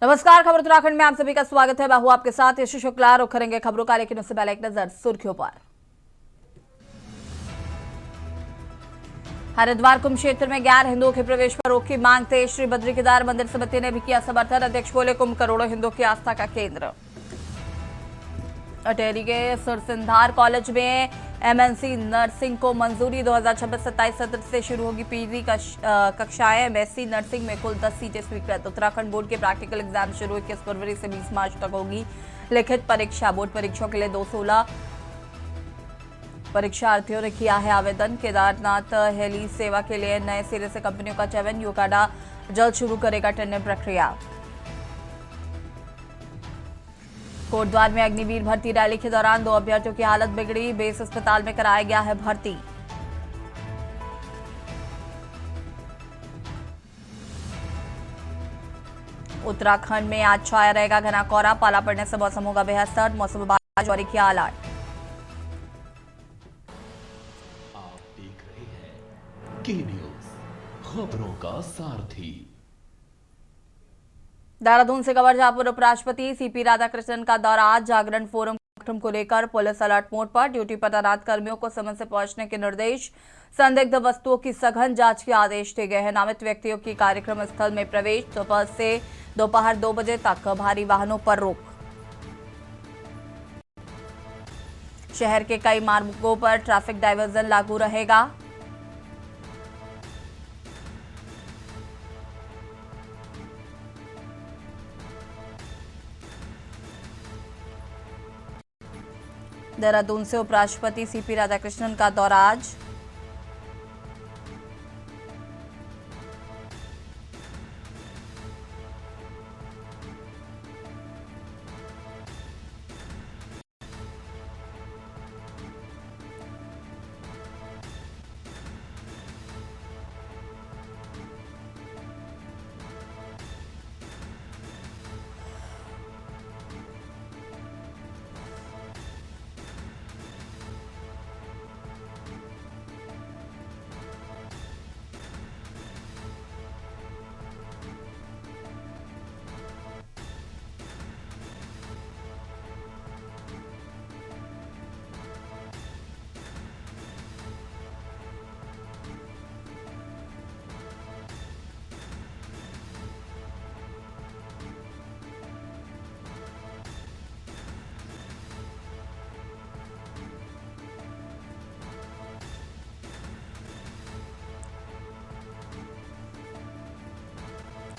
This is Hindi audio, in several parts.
नमस्कार, खबर उत्तराखंड में आप सभी का स्वागत है। मैं हूं आपके साथ यशु शुक्ला। रुक करेंगे खबरों का, लेकिन उससे पहले एक नजर सुर्खियों पर। हरिद्वार कुंभ क्षेत्र में गैर हिंदुओं के प्रवेश पर रोक की मांग तेज। श्री बद्री केदार मंदिर समिति ने भी किया समर्थन। अध्यक्ष बोले, कुंभ करोड़ों हिंदुओं की आस्था का केंद्र। अटेरी के सुरसिंधार कॉलेज में एमएनसी नर्सिंग को मंजूरी। 2026-27 सत्र से शुरू होगी पीजी कक्षाएं। एमएससी नर्सिंग में कुल 10 सीटें स्वीकृत। उत्तराखंड बोर्ड के प्रैक्टिकल एग्जाम शुरू 21 फरवरी से 20 मार्च तक होगी लिखित परीक्षा। बोर्ड परीक्षाओं के लिए 216 परीक्षार्थियों ने किया है आवेदन। केदारनाथ हेली सेवा के लिए नए सिरे से कंपनियों का चयन। यूकाडा जल्द शुरू करेगा टेंडर प्रक्रिया। कोटद्वार में अग्निवीर भर्ती रैली के दौरान 2 अभ्यर्थियों की हालत बिगड़ी। बेस अस्पताल में कराया गया है भर्ती। उत्तराखंड में आज छाया रहेगा घना कोहरा। पाला पड़ने से मौसम होगा बेहद सर्द। मौसम विभाग ने जारी किया अलर्ट। आप देख रहे हैं के न्यूज, खबरों का सारथी। देहरादून से खबर, जहां पूर्व उपराष्ट्रपति सीपी राधाकृष्णन का दौरा। आज जागरण फोरम कार्यक्रम को लेकर पुलिस अलर्ट मोड पर। ड्यूटी पर तैनात कर्मियों को समय से पहुंचने के निर्देश। संदिग्ध वस्तुओं की सघन जांच के आदेश दिए गए हैं। नामित व्यक्तियों की कार्यक्रम स्थल में प्रवेश। दोपहर से दोपहर 2 बजे तक भारी वाहनों पर रोक। शहर के कई मार्गों पर ट्रैफिक डायवर्जन लागू रहेगा। देहरादून से उपराष्ट्रपति सीपी राधाकृष्णन का दौरा आज।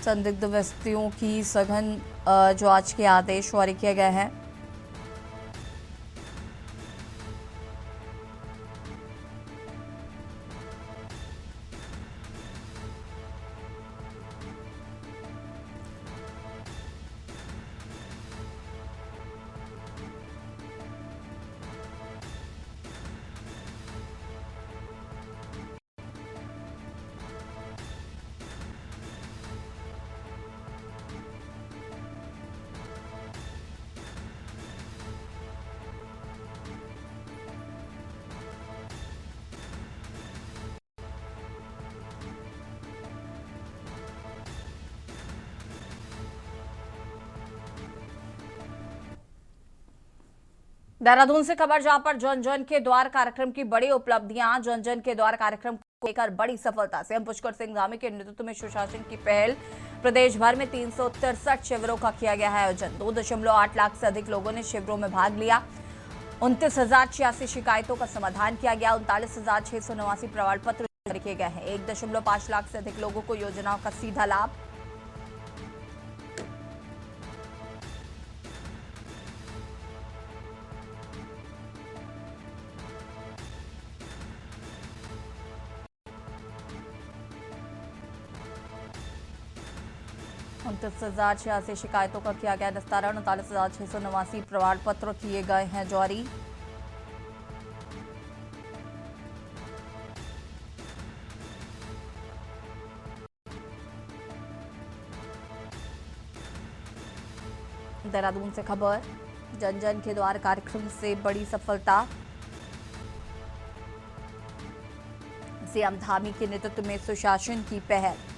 संदिग्ध व्यक्तियों की सघन जांच के आदेश जारी किए गए हैं। देहरादून से खबर, जहां पर जन जन के द्वार कार्यक्रम की बड़ी उपलब्धियां। जन जन के द्वार कार्यक्रम को लेकर बड़ी सफलता से पुष्कर सिंह धामी के नेतृत्व में सुशासन की पहल। प्रदेश भर में 363 शिविरों का किया गया है आयोजन। 2.8 लाख से अधिक लोगों ने शिविरों में भाग लिया। 29,086 शिकायतों का समाधान किया गया। 39,689 प्रमाण पत्र जारी किए गए हैं। 1.5 लाख से अधिक लोगों को योजनाओं का सीधा लाभ। उनतीस 39,086 शिकायतों का किया गया निस्तारण। 39,689 प्रमाण पत्र किए गए हैं जारी। देहरादून से खबर, जन जन के द्वार कार्यक्रम से बड़ी सफलता। सीएम धामी के नेतृत्व में सुशासन की पहल।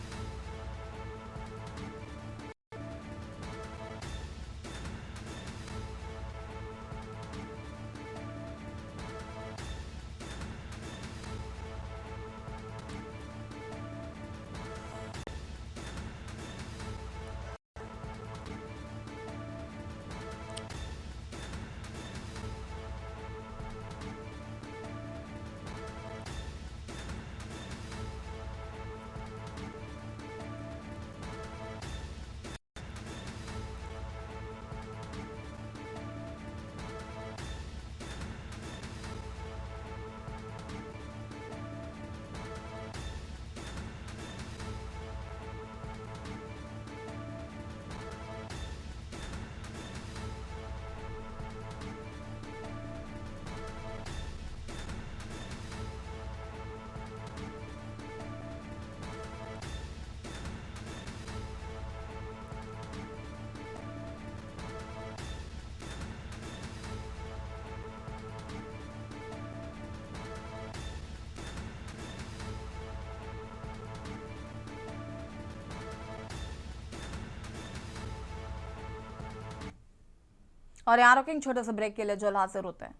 और यहाँ रुकेंगे छोटे से ब्रेक के लिए, जो हाजिर होते हैं।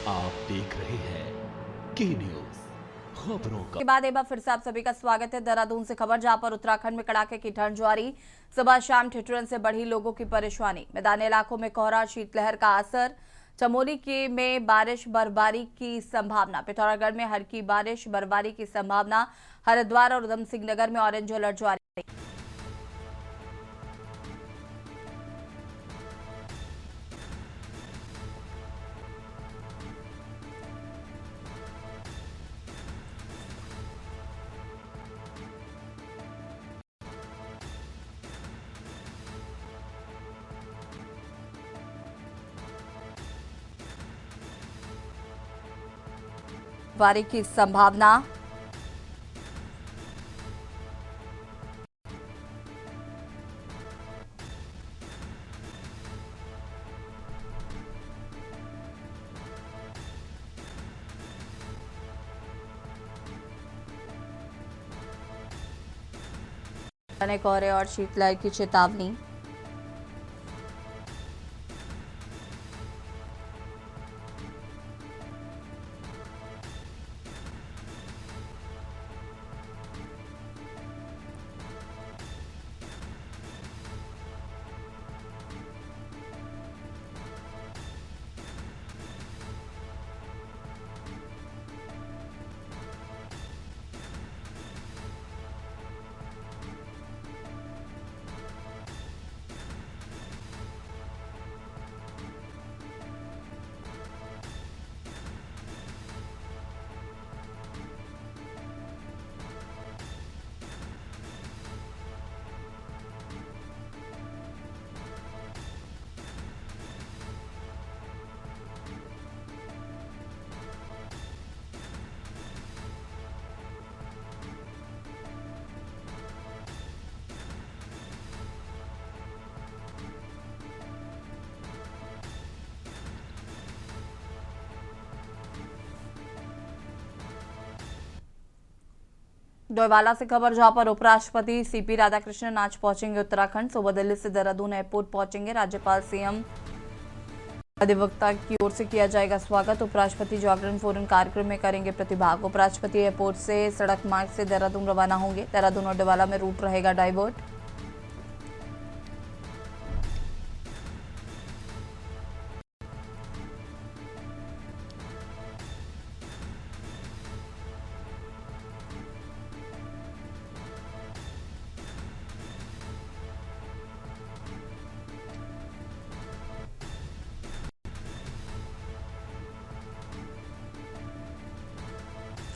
आप देख रहे हैं के न्यूज खबरों का। के बाद एक बार फिर से आप सभी का स्वागत है। देहरादून से खबर, जहां पर उत्तराखंड में कड़ाके की ठंड जारी। सुबह शाम ठिठुरन से बढ़ी लोगों की परेशानी। मैदानी इलाकों में कोहरा, शीतलहर का असर। चमोली के में बारिश बर्फबारी की संभावना। पिथौरागढ़ में हल्की बारिश बर्फबारी की संभावना। हरिद्वार और उधम सिंह नगर में ऑरेंज अलर्ट जारी। बारिश की संभावना। घने कोहरे और शीतलहर की चेतावनी। डोईवाला से खबर, जहां पर उपराष्ट्रपति सीपी राधाकृष्णन आज पहुंचेंगे उत्तराखंड। सुबह दिल्ली से देहरादून एयरपोर्ट पहुंचेंगे। राज्यपाल सीएम अधिवक्ता की ओर से किया जाएगा स्वागत। उपराष्ट्रपति जागरण फोरम कार्यक्रम में करेंगे प्रतिभाग। उपराष्ट्रपति एयरपोर्ट से सड़क मार्ग से देहरादून रवाना होंगे। देहरादून और डोईवाला में रूट रहेगा डाइवर्ट।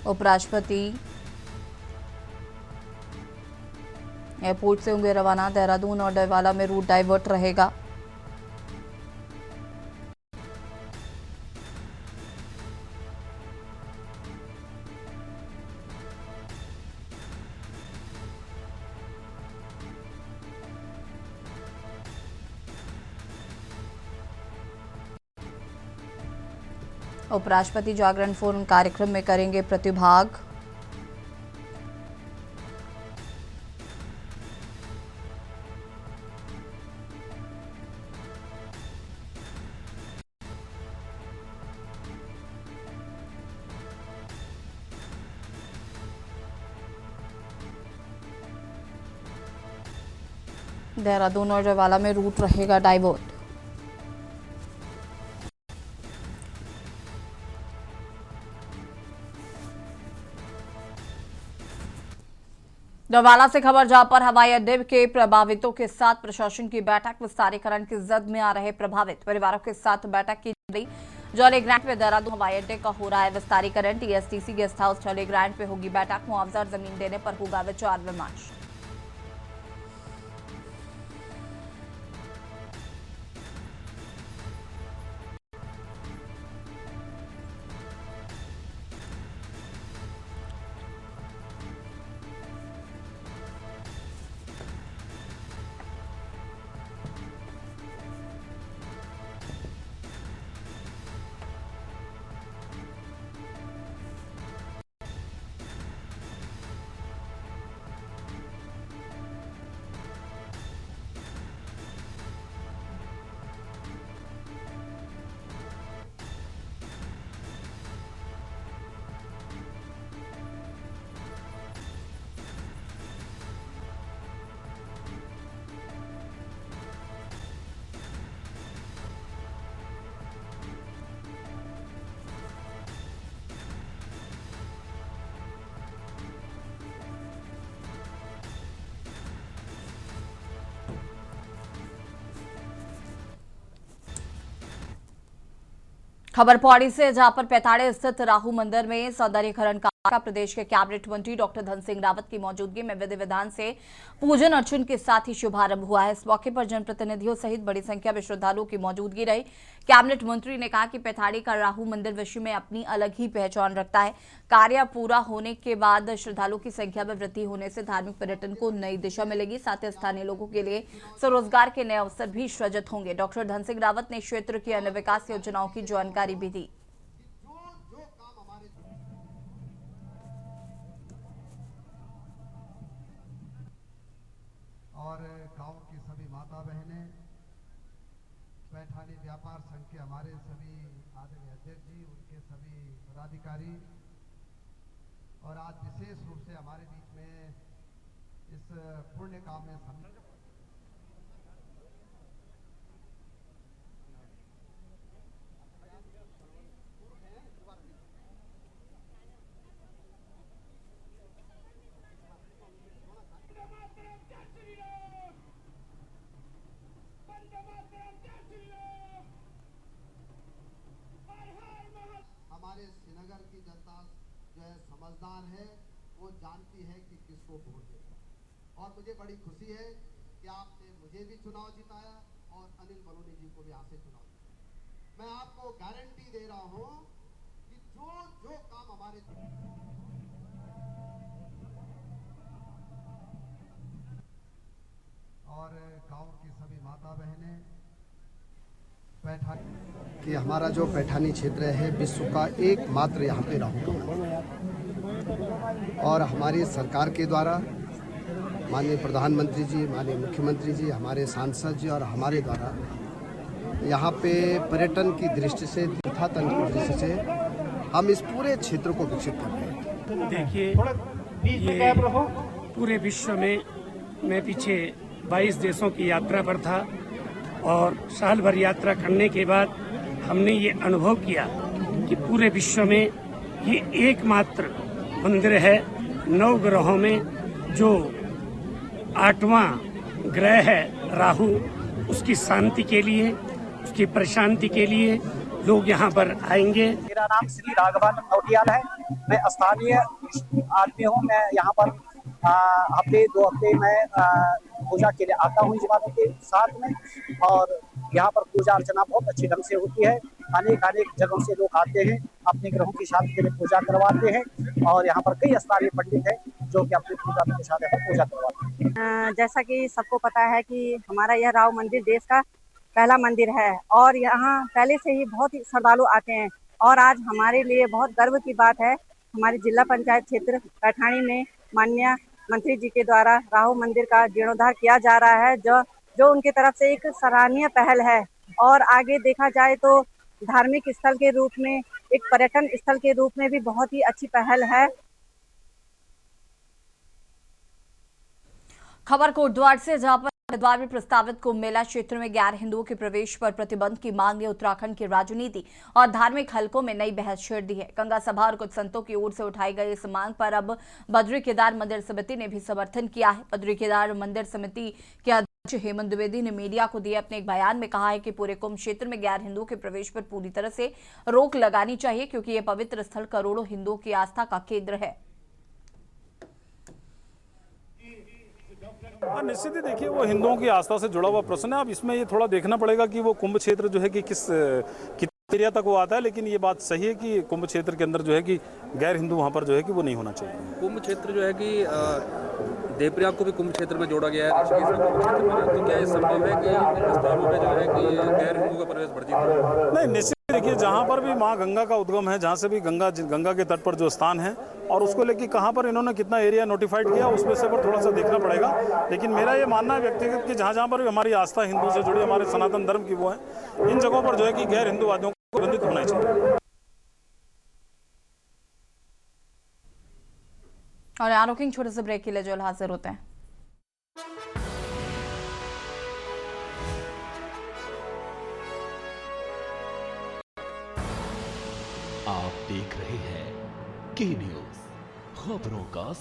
उपराष्ट्रपति एयरपोर्ट से होंगे रवाना। देहरादून और डोईवाला में रूट डाइवर्ट रहेगा। उपराष्ट्रपति जागरण फोरम कार्यक्रम में करेंगे प्रतिभाग। देहरादून और डोईवाला में रूट रहेगा डाइवर्ट। डोईवाला से खबर, जहां पर हवाई अड्डे के प्रभावितों के साथ प्रशासन की बैठक। विस्तारीकरण की जद में आ रहे प्रभावित परिवारों के साथ बैठक की गई। जॉली ग्रांट में देहरादून हवाई अड्डे का हो रहा है विस्तारीकरण। TSTC guest house jolly grant पे होगी बैठक। मुआवजा जमीन देने पर होगा विचार विमर्श। खबर पौड़ी से, जहां पर पैताड़े स्थित राहु मंदिर में सौंदर्यीकरण का प्रदेश के कैबिनेट मंत्री डॉक्टर धन सिंह रावत की मौजूदगी में विधि विधान से पूजन अर्चन के साथ ही शुभारंभ हुआ है। इस मौके पर जनप्रतिनिधियों सहित बड़ी संख्या में श्रद्धालुओं की मौजूदगी रही। कैबिनेट मंत्री ने कहा कि पैताड़ी का राहु मंदिर विश्व में अपनी अलग ही पहचान रखता है। कार्य पूरा होने के बाद श्रद्धालुओं की संख्या में वृद्धि होने से धार्मिक पर्यटन को नई दिशा मिलेगी, साथ ही स्थानीय लोगों के लिए स्वरोजगार के नए अवसर भी सृजित होंगे। डॉक्टर धन सिंह रावत ने क्षेत्र की अन्य विकास योजनाओं की जानकारी भी दी। और गांव की सभी माता बहनें, पैठानी व्यापार संघ के हमारे सभी आदरणीय अध्यक्ष जी, उनके सभी पदाधिकारी, और आज विशेष रूप से हमारे बीच में इस पुण्य काम में सम्मिलित हमारे श्रीनगर की जनता जो है समझदार है, वो जानती है कि किसको वोट देना। और मुझे बड़ी खुशी है कि आपने मुझे भी चुनाव जिताया और अनिल बलूनी जी को भी यहाँ से चुनाव जिताया। मैं आपको गारंटी दे रहा हूँ कि जो काम हमारे और गांव की सभी माता बहनें, पैठानी कि हमारा जो पैठानी क्षेत्र है विश्व का एकमात्र यहाँ पे राहु और हमारी सरकार के द्वारा माननीय प्रधानमंत्री जी, माननीय मुख्यमंत्री जी, हमारे सांसद जी और हमारे द्वारा यहाँ पे पर्यटन की दृष्टि से, तीर्थाटन की दृष्टि से हम इस पूरे क्षेत्र को विकसित कर रहे हैं। देखिए, ये पूरे विश्व में मैं पीछे 22 देशों की यात्रा पर था और साल भर यात्रा करने के बाद हमने ये अनुभव किया कि पूरे विश्व में ये एकमात्र मंदिर है 9 ग्रहों में जो 8वां ग्रह है राहु, उसकी शांति के लिए, उसकी प्रशांति के लिए लोग यहाँ पर आएंगे। मेरा नाम श्री राघवन नौटियाल है। मैं स्थानीय आदमी हूँ। मैं यहाँ पर हफ्ते 2 हफ्ते में पूजा के लिए आता हूँ इस बातों के साथ में, और यहाँ पर पूजा अर्चना बहुत अच्छी ढंग से होती है। अनेक जगहों से लोग आते हैं, अपने ग्रहों की शांति के लिए पूजा करवाते हैं, और यहाँ पर कई स्थानीय पंडित हैं जो कि अपनी पूजा के साथ पूजा करवाते हैं। जैसा कि सबको पता है कि हमारा यह राव मंदिर देश का पहला मंदिर है और यहाँ पहले से ही बहुत ही श्रद्धालु आते हैं, और आज हमारे लिए बहुत गर्व की बात है, हमारे जिला पंचायत क्षेत्र पैठानी में माननीय मंत्री जी के द्वारा राहु मंदिर का जीर्णोद्धार किया जा रहा है, जो उनके तरफ से एक सराहनीय पहल है। और आगे देखा जाए तो धार्मिक स्थल के रूप में, एक पर्यटन स्थल के रूप में भी बहुत ही अच्छी पहल है। खबर कोटद्वार से, जहां पर हरिद्वार में प्रस्तावित कुंभ मेला क्षेत्र में गैर हिंदुओं के प्रवेश पर प्रतिबंध की मांग ने उत्तराखंड की राजनीति और धार्मिक हलकों में नई बहस छेड़ दी है। गंगा सभा और कुछ संतों की ओर से उठाई गई इस मांग पर अब बद्री केदार मंदिर समिति ने भी समर्थन किया है। बद्री केदार मंदिर समिति के अध्यक्ष हेमंत द्विवेदी ने मीडिया को दिए अपने एक बयान में कहा है कि पूरे कुंभ क्षेत्र में गैर हिंदुओं के प्रवेश पर पूरी तरह से रोक लगानी चाहिए, क्योंकि ये पवित्र स्थल करोड़ों हिंदुओं की आस्था का केंद्र है। निश्चित ही देखिए, वो हिंदुओं की आस्था से जुड़ा हुआ प्रश्न है। अब इसमें ये थोड़ा देखना पड़ेगा कि वो कुंभ क्षेत्र जो है कि किस एरिया तक वो आता है, लेकिन ये बात सही है कि कुंभ क्षेत्र के अंदर जो है कि गैर हिंदू वहाँ पर जो है कि वो नहीं होना चाहिए। कुंभ क्षेत्र जो है कि देवप्रयाग को भी कुंभ क्षेत्र में जोड़ा गया है, ऋषिकेश को कुंभ क्षेत्र में, तो क्या ये संभव है कि इन स्थानों पे जो है कि गैर हिंदू का प्रवेश वर्जित है? नहीं, निश्चित देखिए, जहाँ पर भी माँ गंगा का उद्गम है, जहाँ से भी गंगा के तट पर जो स्थान है, और उसको लेके कहाँ पर इन्होंने कितना एरिया नोटिफाइड किया, उसमें से पर थोड़ा सा देखना पड़ेगा। लेकिन मेरा ये मानना है व्यक्तिगत कि जहाँ पर भी हमारी आस्था हिंदू से जुड़ी, हमारे सनातन धर्म की वो है, इन जगहों पर जो है कि गैर हिंदूवादियों को प्रतिबंधित होना चाहिए। और यहाँ रुकेंगे छोटे से ब्रेक के लिए, जो हाजिर होते हैं। आप देख रहे हैं के न्यूज़, खबरों का